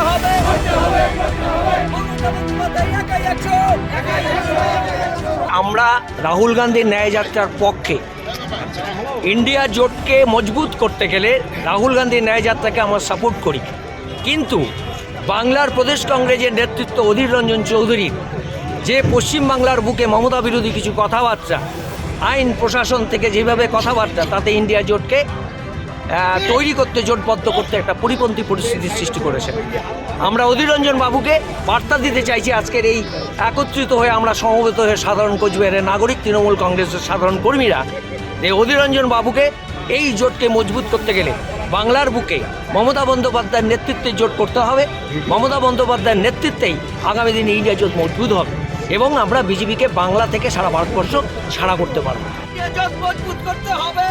হবে। আমরা রাহুল গান্ধীর ন্যায়যাত্রার পক্ষে। ইন্ডিয়া জোটকে মজবুত করতে গেলে রাহুল গান্ধীর ন্যায়যাত্রাকে আমরা সাপোর্ট করি, কিন্তু বাংলার প্রদেশ কংগ্রেসের নেতৃত্ব অধীর রঞ্জন চৌধুরীর যে পশ্চিমবাংলার বুকে মমতা বিরোধী কিছু কথাবার্তা, আইন প্রশাসন থেকে যেভাবে কথাবার্তা, তাতে ইন্ডিয়া জোটকে তৈরি করতে, জোটবদ্ধ করতে একটা পরিপন্থী পরিস্থিতির সৃষ্টি করেছে। আমরা অধীর রঞ্জন বাবুকে বার্তা দিতে চাইছি, আজকের এই একত্রিত হয়ে আমরা সমবেত হয়ে সাধারণ কোচবিহারের নাগরিক, তৃণমূল কংগ্রেসের সাধারণ কর্মীরা, এই অধীর রঞ্জন বাবুকে এই জোটকে মজবুত করতে গেলে বাংলার বুকে মমতা বন্দ্যোপাধ্যায়ের নেতৃত্বে জোট করতে হবে। মমতা বন্দ্যোপাধ্যায়ের নেতৃত্বেই আগামী দিনে ইন্ডিয়া জোট মজবুত হবে এবং আমরা বিজেপিকে বাংলা থেকে সারা ভারতবর্ষ ছাড়া করতে পারবো। জোট মজবুত করতে হবে।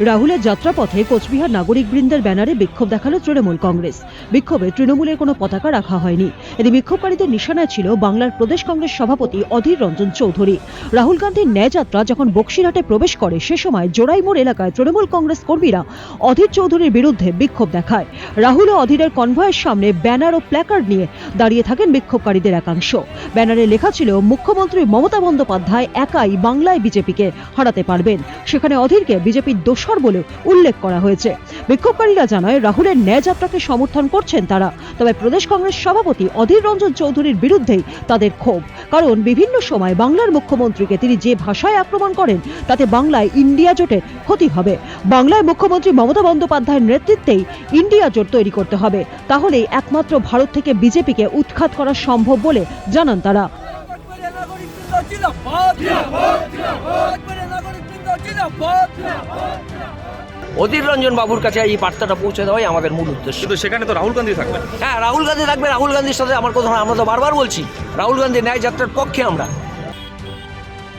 রাহুলের যাত্রাপথে কোচবিহার নাগরিক বৃন্দের ব্যানারে বিক্ষোভ দেখালো তৃণমূল কংগ্রেস। বিক্ষোভে তৃণমূলের কোনো পতাকা রাখা হয়নি। এতে বিক্ষোভকারীদের নিশানায় ছিল বাংলার প্রদেশ কংগ্রেস সভাপতি অধীর রঞ্জন চৌধুরী। রাহুল গান্ধীর ন্যায়যাত্রা যখন বক্সিরহাটে প্রবেশ করে, সে সময় জোড়াইমোড় এলাকায় তৃণমূল কংগ্রেস কর্মীরা অধীর চৌধুরীর বিরুদ্ধে বিক্ষোভ দেখায়। রাহুল ও অধীরের কনভয়ের সামনে ব্যানার ও প্ল্যাকার্ড নিয়ে দাঁড়িয়ে থাকেন বিক্ষোভকারীদের একাংশ। ব্যানারে লেখা ছিল, মুখ্যমন্ত্রী মমতা বন্দ্যোপাধ্যায় একাই বাংলায় বিজেপিকে হারাতে পারবেন। সেখানে অধীরকে বিজেপির দোসর বলে উল্লেখ করা হয়েছে। বিক্ষোভকারীরা জানায়, রাহুলের ন্যায়যাত্রাকে সমর্থন করছেন তারা, তবে প্রদেশ কংগ্রেস সভাপতি অধীর রঞ্জন চৌধুরীর বিরুদ্ধেই তাদের ক্ষোভ। কারণ বিভিন্ন সময় বাংলার মুখ্যমন্ত্রীকে তিনি যে ভাষায় আক্রমণ করেন, তাতে বাংলায় ইন্ডিয়া জোটের ক্ষতি হবে। বাংলায় মুখ্যমন্ত্রী মমতা বন্দ্যোপাধ্যায়ের নেতৃত্বেই ইন্ডিয়া জোট তৈরি করতে হবে, তাহলেই একমাত্র ভারত থেকে বিজেপিকে উৎখাত করা সম্ভব বলে জানান তারা। অধীর রঞ্জন বাবুর কাছে এই বার্তাটা পৌঁছে দেওয়াই আমাদের মূল উদ্দেশ্য। কিন্তু সেখানে তো রাহুল গান্ধী থাকবে। হ্যাঁ, রাহুল গান্ধী থাকবে। রাহুল গান্ধীর সাথে আমার কথা, আমরা তো বারবার বলছি রাহুল গান্ধীর ন্যায়যাত্রার পক্ষে আমরা।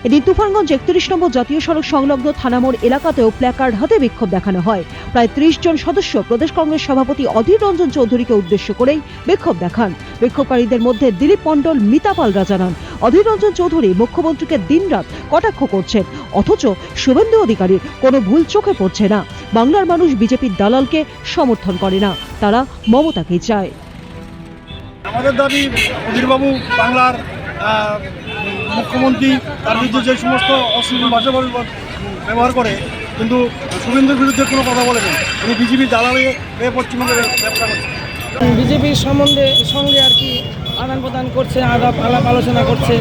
এদিন তুফানগঞ্জ 31 নম্বর জাতীয় সড়ক সংলগ্ন থানামোড় এলাকাতেও প্ল্যাকার্ড হাতে বিক্ষোভ দেখানো হয়। প্রায় 30 জন সদস্য প্রদেশ কংগ্রেস সভাপতি অধীর রঞ্জন চৌধুরীকে উদ্দেশ্য করেই বিক্ষোভ দেখান। বিক্ষোভকারীদের মধ্যে দিলীপ মণ্ডল, মিতা পালরা জানান, অধীর রঞ্জন চৌধুরী মুখ্যমন্ত্রীকে দিনরাত কটাক্ষ করছেন, অথচ শুভেন্দু অধিকারীর কোনো ভুল চোখে পড়ছে না। বাংলার মানুষ বিজেপির দালালকে সমর্থন করে না, তারা মমতাকেই চায়। আমাদের দাবি, অধীরবাবু বাংলার মুখ্যমন্ত্রী, তার বিরুদ্ধে যে সমস্ত অশ্লীল ভাষা ব্যবহার করে, কিন্তু শুভেন্দুর বিরুদ্ধে কোনো কথা বলেনি। উনি বিজেপির দালালে পশ্চিমবঙ্গে ব্যবসা করছেন। বিজেপির সঙ্গে আর কি আদান প্রদান করছে, আলাপ আলোচনা করছে।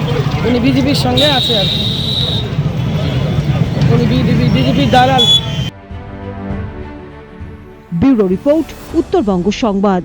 উনি বিজেপির সঙ্গে আছে আর কি, উনি বিজেপির দালাল। ব্যুরো রিপোর্ট, উত্তরবঙ্গ সংবাদ।